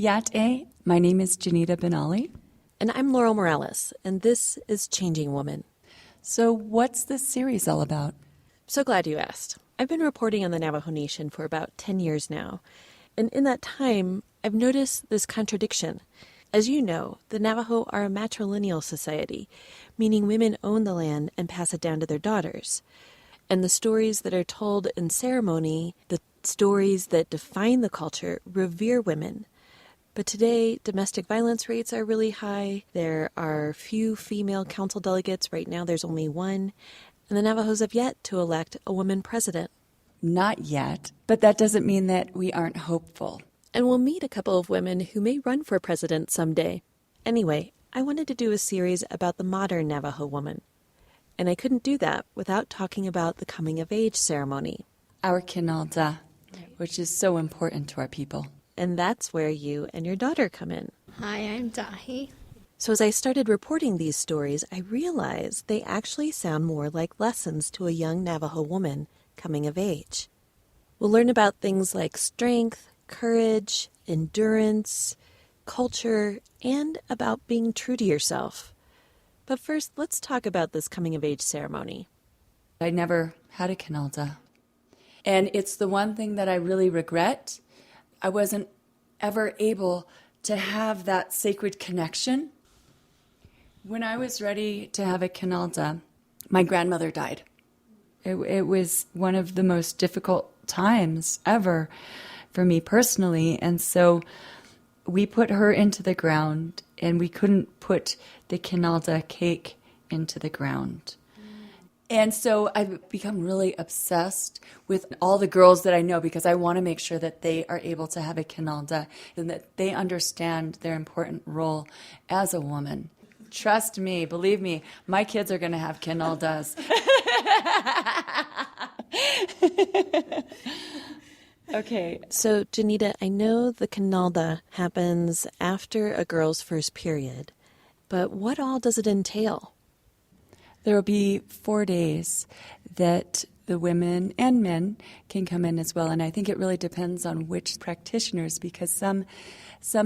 Yate. My name is Janita Benali. And I'm Laurel Morales, and this is Changing Woman. So what's this series all about? So glad you asked. I've been reporting on the Navajo Nation for about 10 years now, and in that time, I've noticed this contradiction. As you know, the Navajo are a matrilineal society, meaning women own the land and pass it down to their daughters. And the stories that are told in ceremony, the stories that define the culture, revere women. But today, domestic violence rates are really high. There are few female council delegates. Right now, there's only one. And the Navajos have yet to elect a woman president. Not yet, but that doesn't mean that we aren't hopeful. And we'll meet a couple of women who may run for president someday. Anyway, I wanted to do a series about the modern Navajo woman. And I couldn't do that without talking about the coming-of-age ceremony. Our Kinalda, which is so important to our people. And that's where you and your daughter come in. Hi, I'm Dahi. So as I started reporting these stories, I realized they actually sound more like lessons to a young Navajo woman coming of age. We'll learn about things like strength, courage, endurance, culture, and about being true to yourself. But first, let's talk about this coming-of-age ceremony. I never had a Kinalda. And it's the one thing that I really regret. I wasn't ever able to have that sacred connection. When I was ready to have a Kinalda, my grandmother died. It was one of the most difficult times ever for me personally. And so we put her into the ground, and we couldn't put the Kinalda cake into the ground. And so I've become really obsessed with all the girls that I know because I want to make sure that they are able to have a Kinalda and that they understand their important role as a woman. Trust me, believe me, my kids are going to have Kinaldas. Okay. So, Janita, I know the Kinalda happens after a girl's first period, but what all does it entail? There will be 4 days that the women and men can come in as well, and I think it really depends on which practitioners, because some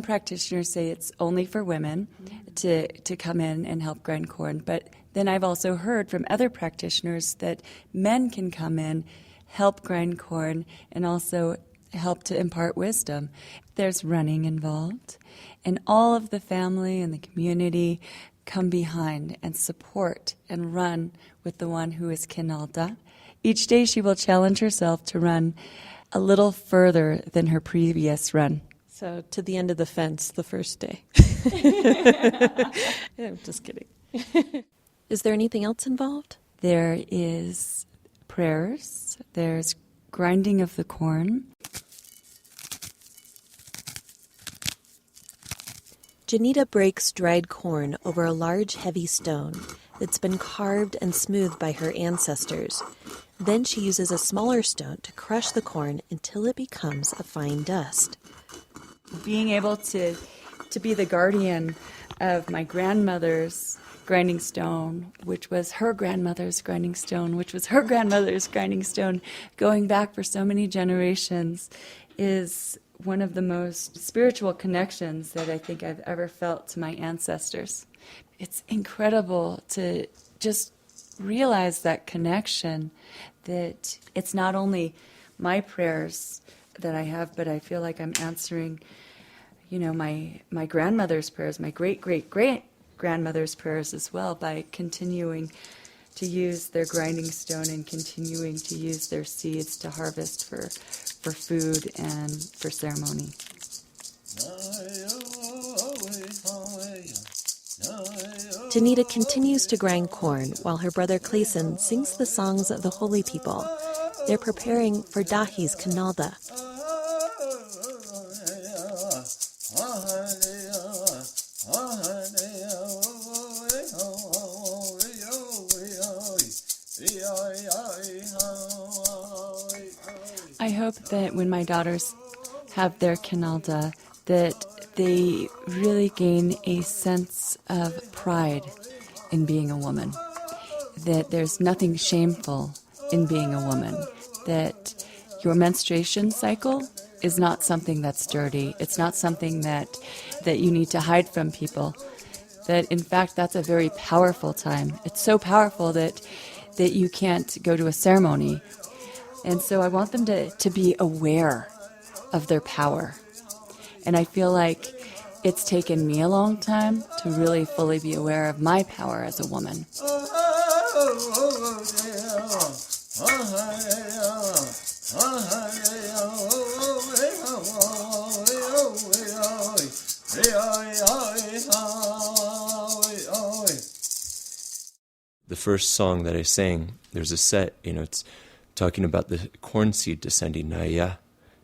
practitioners say it's only for women to come in and help grind corn, but then I've also heard from other practitioners that men can come in, help grind corn, and also help to impart wisdom. There's running involved, and all of the family and the community come behind and support and run with the one who is Kinalda. Each day she will challenge herself to run a little further than her previous run. So, to the end of the fence the first day. I'm just kidding. Is there anything else involved? There is prayers. There's grinding of the corn. Janita breaks dried corn over a large, heavy stone that's been carved and smoothed by her ancestors. Then she uses a smaller stone to crush the corn until it becomes a fine dust. Being able to be the guardian of my grandmother's grinding stone, which was her grandmother's grinding stone, which was her grandmother's grinding stone, going back for so many generations, is one of the most spiritual connections that I think I've ever felt to my ancestors. It's incredible to just realize that connection, that it's not only my prayers that I have, but I feel like I'm answering, my grandmother's prayers, my great-great-great-grandmother's prayers as well, by continuing to use their grinding stone and continuing to use their seeds to harvest for food and for ceremony. Janita continues to grind corn while her brother Clayson sings the songs of the holy people. They're preparing for Dahi's Kinalda. I hope that when my daughters have their Kinalda, that they really gain a sense of pride in being a woman, that there's nothing shameful in being a woman, that your menstruation cycle is not something that's dirty. It's not something that you need to hide from people. That in fact, that's a very powerful time. It's so powerful that you can't go to a ceremony. And so I want them to be aware of their power. And I feel like it's taken me a long time to really fully be aware of my power as a woman. The first song that I sang, there's a set, it's talking about the corn seed descending, Naya.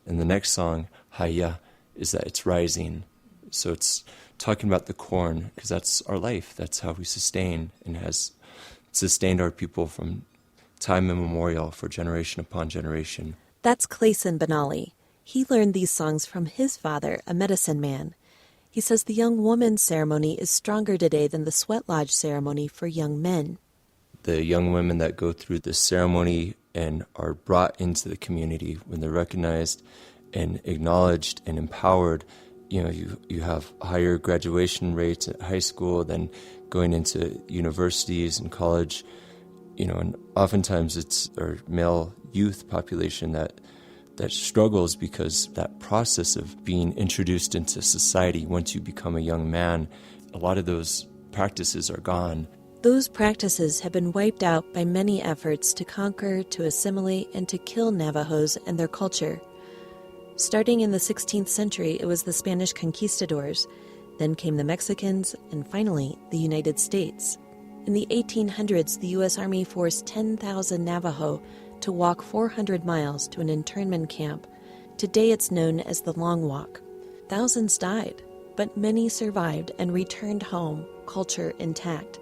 And the next song, Haya, is that it's rising. So it's talking about the corn, because that's our life. That's how we sustain and has sustained our people from time immemorial for generation upon generation. That's Clayson Benally. He learned these songs from his father, a medicine man. He says the young woman's ceremony is stronger today than the sweat lodge ceremony for young men. The young women that go through the ceremony and are brought into the community, when they're recognized and acknowledged and empowered, you have higher graduation rates at high school than going into universities and college, and oftentimes it's our male youth population that struggles because that process of being introduced into society, once you become a young man, a lot of those practices are gone. Those practices have been wiped out by many efforts to conquer, to assimilate, and to kill Navajos and their culture. Starting in the 16th century, it was the Spanish conquistadors. Then came the Mexicans, and finally, the United States. In the 1800s, the U.S. Army forced 10,000 Navajo to walk 400 miles to an internment camp. Today it's known as the Long Walk. Thousands died, but many survived and returned home, culture intact.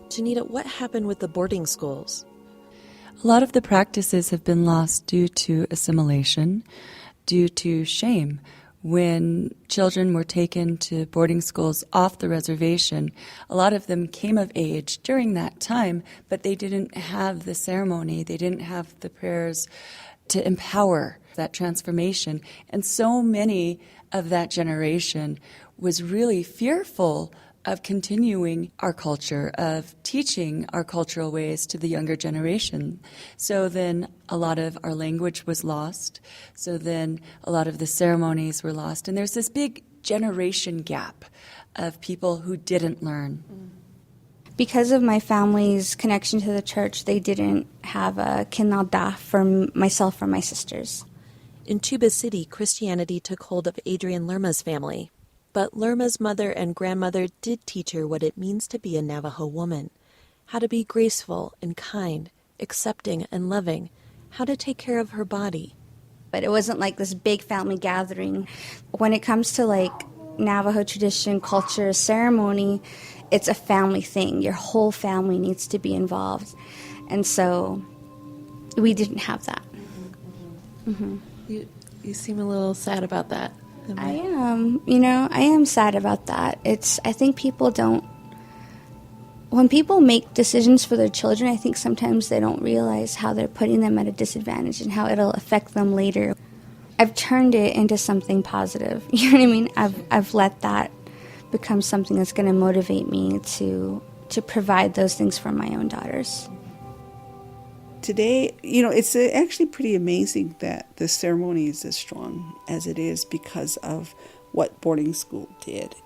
Janita, what happened with the boarding schools? A lot of the practices have been lost due to assimilation, due to shame. When children were taken to boarding schools off the reservation, a lot of them came of age during that time, but they didn't have the ceremony, they didn't have the prayers to empower that transformation. And so many of that generation was really fearful of continuing our culture, of teaching our cultural ways to the younger generation. So then a lot of our language was lost. So then a lot of the ceremonies were lost. And there's this big generation gap of people who didn't learn. Because of my family's connection to the church, they didn't have a Kinaaldá for myself or my sisters. In Tuba City, Christianity took hold of Adrian Lerma's family. But Lerma's mother and grandmother did teach her what it means to be a Navajo woman, how to be graceful and kind, accepting and loving, how to take care of her body. But it wasn't like this big family gathering. When it comes to like Navajo tradition, culture, ceremony, it's a family thing. Your whole family needs to be involved. And so we didn't have that. Mm-hmm. You seem a little sad about that. I am. I am sad about that. I think people don't, when people make decisions for their children, I think sometimes they don't realize how they're putting them at a disadvantage and how it'll affect them later. I've turned it into something positive. You know what I mean? I've let that become something that's going to motivate me to provide those things for my own daughters. Today, it's actually pretty amazing that the ceremony is as strong as it is because of what boarding school did.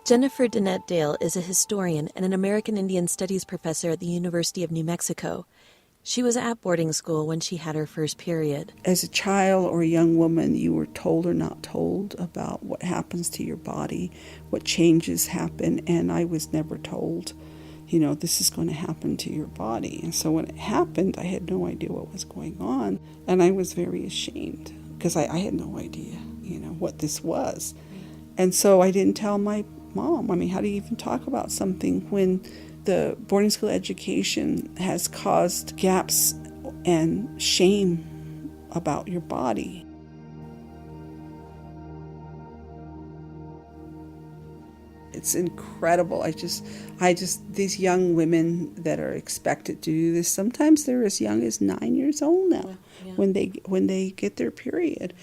Jennifer Danette Dale is a historian and an American Indian Studies professor at the University of New Mexico. She was at boarding school when she had her first period. As a child or a young woman, you were told or not told about what happens to your body, what changes happen, and I was never told, this is going to happen to your body. And so when it happened, I had no idea what was going on, and I was very ashamed because I had no idea, what this was. And so I didn't tell my mom. How do you even talk about something when the boarding school education has caused gaps and shame about your body? It's incredible. These young women that are expected to do this, sometimes they're as young as 9 years old now when they get their period.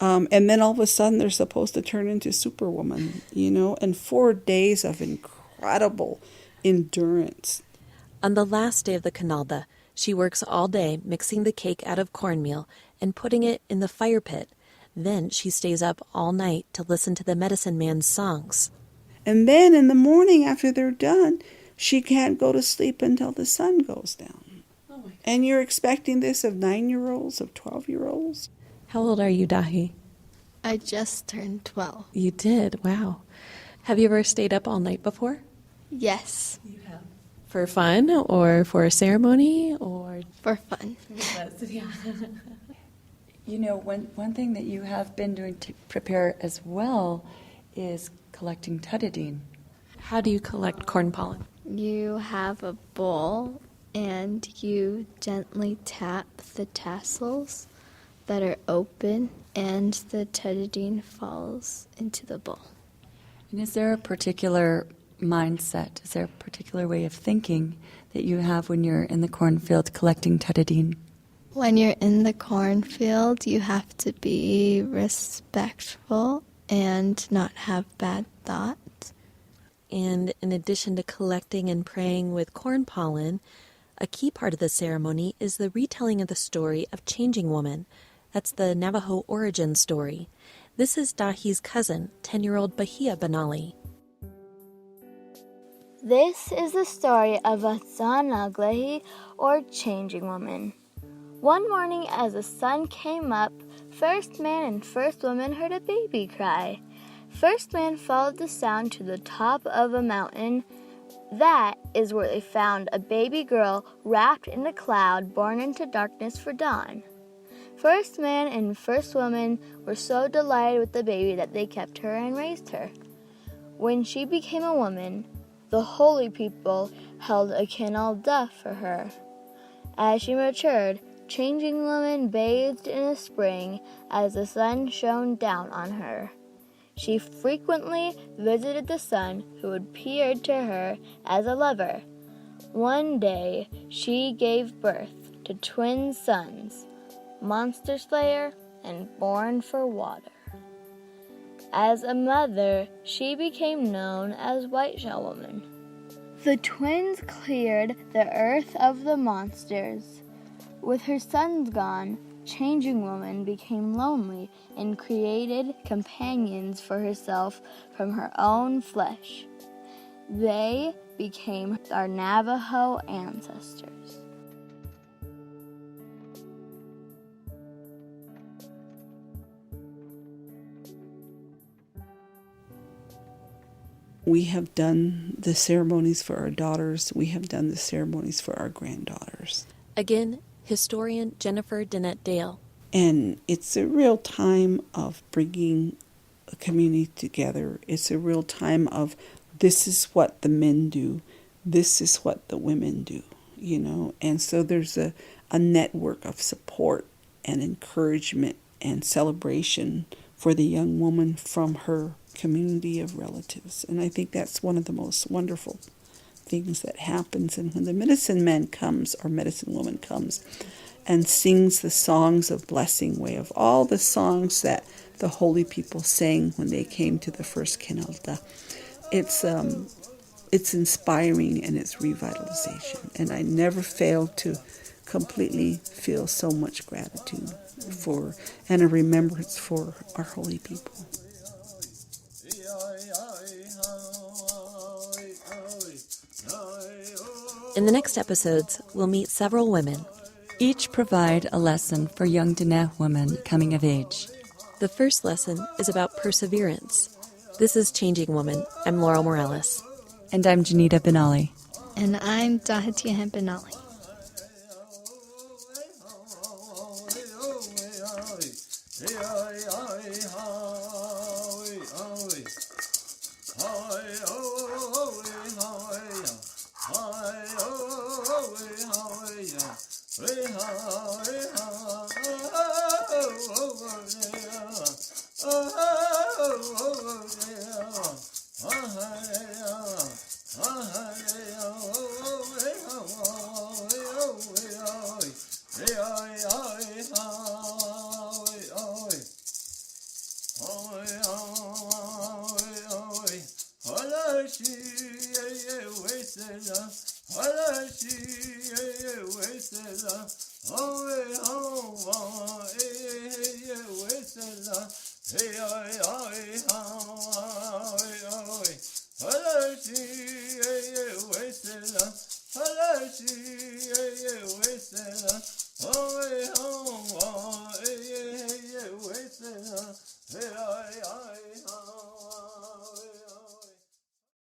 And then all of a sudden they're supposed to turn into superwoman, and 4 days of incredible endurance. On the last day of the Kinalda, she works all day mixing the cake out of cornmeal and putting it in the fire pit. Then she stays up all night to listen to the medicine man's songs. And then in the morning after they're done, she can't go to sleep until the sun goes down. Oh my God. And you're expecting this of 9-year-olds, of 12-year-olds? How old are you, Dahi? I just turned 12. You did? Wow. Have you ever stayed up all night before? Yes. You have. For fun or for a ceremony or? For fun. Yeah. One thing that you have been doing to prepare as well is collecting tutidine. How do you collect corn pollen? You have a bowl and you gently tap the tassels that are open and the tutidine falls into the bowl. And is there a particular mindset, is there a particular way of thinking that you have when you're in the cornfield collecting tutidine? When you're in the cornfield, you have to be respectful and not have bad thoughts. And in addition to collecting and praying with corn pollen, a key part of the ceremony is the retelling of the story of Changing Woman. That's the Navajo origin story. This is Dahi's cousin, 10-year-old Bahia Benali. This is the story of a Tsanaglehi, or Changing Woman. One morning as the sun came up, First Man and First Woman heard a baby cry. First Man followed the sound to the top of a mountain. That is where they found a baby girl wrapped in a cloud, born into darkness for dawn. First Man and First Woman were so delighted with the baby that they kept her and raised her. When she became a woman, the holy people held a Kinaaldá for her. As she matured, Changing Woman bathed in a spring as the sun shone down on her. She frequently visited the sun, who appeared to her as a lover. One day, she gave birth to twin sons, Monster Slayer and Born for Water. As a mother, she became known as White Shell Woman. The twins cleared the earth of the monsters. With her sons gone, Changing Woman became lonely and created companions for herself from her own flesh. They became our Navajo ancestors. We have done the ceremonies for our daughters. We have done the ceremonies for our granddaughters. Again, historian Jennifer Dennett Dale. And it's a real time of bringing a community together. It's a real time of this is what the men do. This is what the women do, And so there's a network of support and encouragement and celebration for the young woman from her community of relatives. And I think that's one of the most wonderful things that happens. And when the medicine man comes, or medicine woman comes, and sings the songs of blessing way of all the songs that the holy people sang when they came to the first Kinalda, it's inspiring and it's revitalization. And I never fail to completely feel so much gratitude for and a remembrance for our holy people. In the next episodes, we'll meet several women. Each provide a lesson for young Diné women coming of age. The first lesson is about perseverance. This is Changing Woman. I'm Laurel Morales. And I'm Janita Benali. And I'm Dahitia Benali. Oh, Oh,